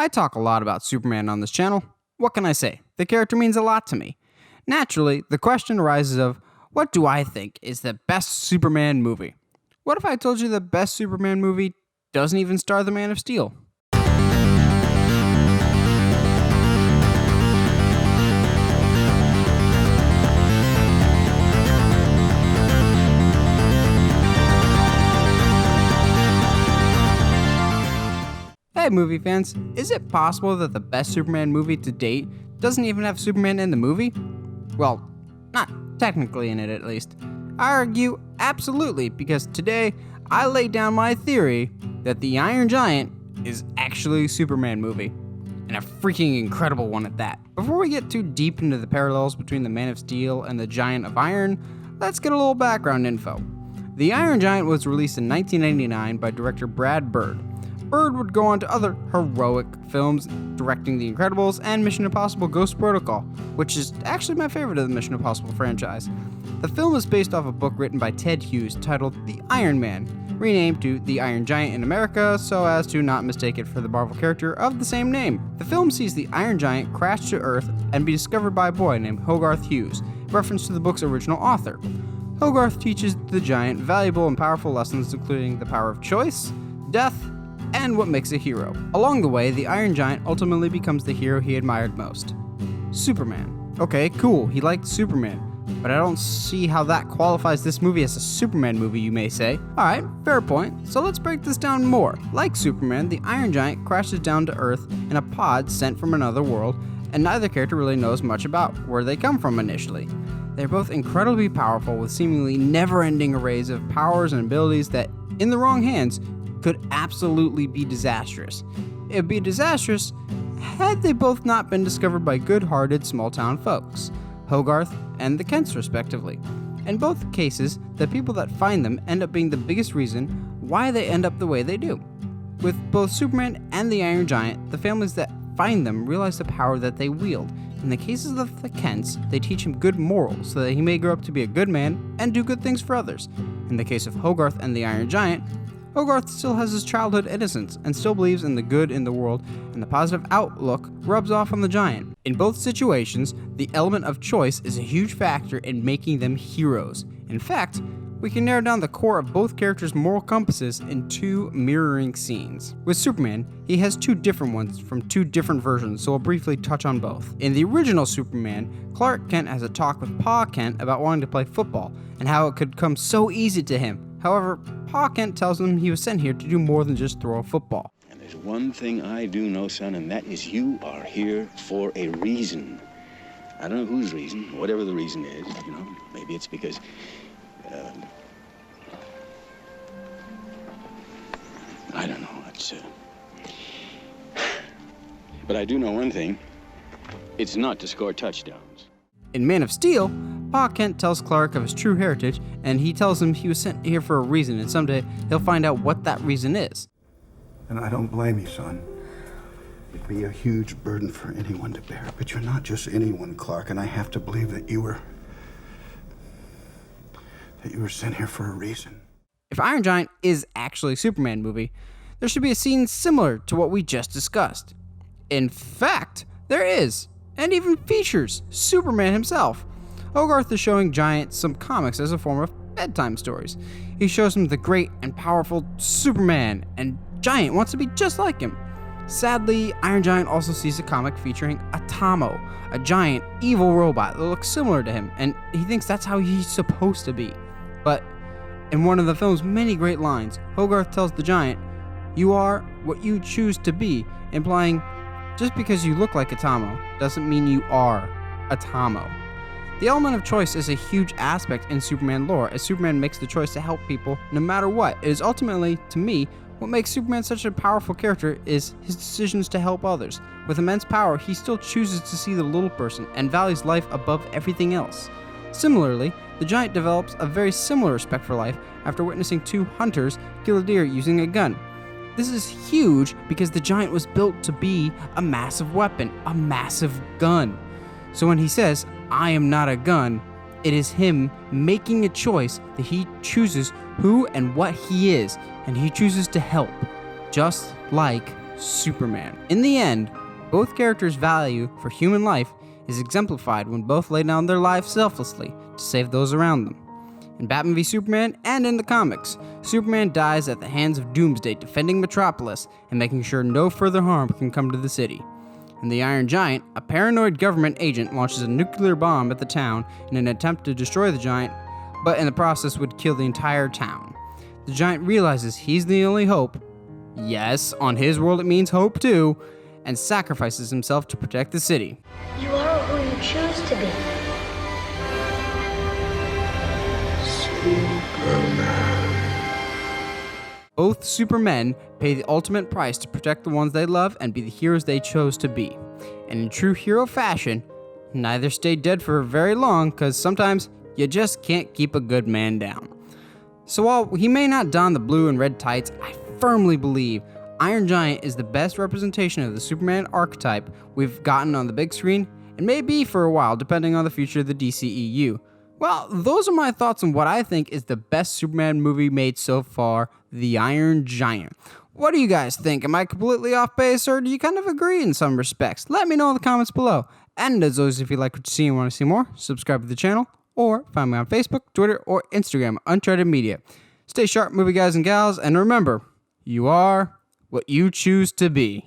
I talk a lot about Superman on this channel. What can I say? The character means a lot to me. Naturally, the question arises of, what do I think is the best Superman movie? What if I told you the best Superman movie doesn't even star the Man of Steel? Hey movie fans, is it possible that the best Superman movie to date doesn't even have Superman in the movie? Well, not technically in it at least. I argue absolutely, because today I lay down my theory that the Iron Giant is actually a Superman movie, and a freaking incredible one at that. Before we get too deep into the parallels between the Man of Steel and the Giant of Iron, let's get a little background info. The Iron Giant was released in 1999 by director Brad Bird. Bird would go on to other heroic films, directing The Incredibles and Mission Impossible Ghost Protocol, which is actually my favorite of the Mission Impossible franchise. The film is based off a book written by Ted Hughes titled The Iron Man, renamed to The Iron Giant in America so as to not mistake it for the Marvel character of the same name. The film sees the Iron Giant crash to Earth and be discovered by a boy named Hogarth Hughes, reference to the book's original author. Hogarth teaches the Giant valuable and powerful lessons including the power of choice, death, and what makes a hero. Along the way, the Iron Giant ultimately becomes the hero he admired most. Superman. Okay, cool, he liked Superman, but I don't see how that qualifies this movie as a Superman movie, you may say. Alright, fair point, so let's break this down more. Like Superman, the Iron Giant crashes down to Earth in a pod sent from another world, and neither character really knows much about where they come from initially. They're both incredibly powerful with seemingly never-ending arrays of powers and abilities that, in the wrong hands, could absolutely be disastrous. It would be disastrous had they both not been discovered by good-hearted small-town folks, Hogarth and the Kents respectively. In both cases, the people that find them end up being the biggest reason why they end up the way they do. With both Superman and the Iron Giant, the families that find them realize the power that they wield. In the cases of the Kents, they teach him good morals so that he may grow up to be a good man and do good things for others. In the case of Hogarth and the Iron Giant, Hogarth still has his childhood innocence and still believes in the good in the world, and the positive outlook rubs off on the Giant. In both situations, the element of choice is a huge factor in making them heroes. In fact, we can narrow down the core of both characters' moral compasses in two mirroring scenes. With Superman, he has two different ones from two different versions, so I'll briefly touch on both. In the original Superman, Clark Kent has a talk with Pa Kent about wanting to play football, and how it could come so easy to him. However, Pa Kent tells him he was sent here to do more than just throw a football. And there's one thing I do know, son, and that is you are here for a reason. I don't know whose reason, whatever the reason is, maybe it's because, I don't know, but I do know one thing, it's not to score touchdowns. In Man of Steel, Pa Kent tells Clark of his true heritage, and he tells him he was sent here for a reason, and someday he'll find out what that reason is. And I don't blame you, son. It'd be a huge burden for anyone to bear, but you're not just anyone, Clark, and I have to believe that you were sent here for a reason. If Iron Giant is actually a Superman movie, there should be a scene similar to what we just discussed. In fact, there is, and even features Superman himself. Hogarth is showing Giant some comics as a form of bedtime stories. He shows him the great and powerful Superman, and Giant wants to be just like him. Sadly, Iron Giant also sees a comic featuring Atomo, a giant, evil robot that looks similar to him, and he thinks that's how he's supposed to be. But in one of the film's many great lines, Hogarth tells the Giant, "You are what you choose to be," implying just because you look like Atomo doesn't mean you are Atomo. The element of choice is a huge aspect in Superman lore, as Superman makes the choice to help people no matter what. It is ultimately, to me, what makes Superman such a powerful character is his decisions to help others. With immense power, he still chooses to see the little person and values life above everything else. Similarly, the Giant develops a very similar respect for life after witnessing two hunters kill a deer using a gun. This is huge because the Giant was built to be a massive weapon, a massive gun. So when he says, "I am not a gun," it is him making a choice that he chooses who and what he is, and he chooses to help, just like Superman. In the end, both characters' value for human life is exemplified when both lay down their lives selflessly to save those around them. In Batman v Superman and in the comics, Superman dies at the hands of Doomsday defending Metropolis and making sure no further harm can come to the city. In The Iron Giant, a paranoid government agent launches a nuclear bomb at the town in an attempt to destroy the giant, but in the process would kill the entire town. The giant realizes he's the only hope. Yes, on his world it means hope too, and sacrifices himself to protect the city. You are who you choose to be. Both Supermen pay the ultimate price to protect the ones they love and be the heroes they chose to be. And in true hero fashion, neither stayed dead for very long because sometimes you just can't keep a good man down. So while he may not don the blue and red tights, I firmly believe Iron Giant is the best representation of the Superman archetype we've gotten on the big screen, and may be for a while depending on the future of the DCEU. Well, those are my thoughts on what I think is the best Superman movie made so far, The Iron Giant. What do you guys think? Am I completely off base, or do you kind of agree in some respects? Let me know in the comments below. And as always, if you like what you see and want to see more, subscribe to the channel, or find me on Facebook, Twitter, or Instagram, Untitled Media. Stay sharp, movie guys and gals, and remember, you are what you choose to be.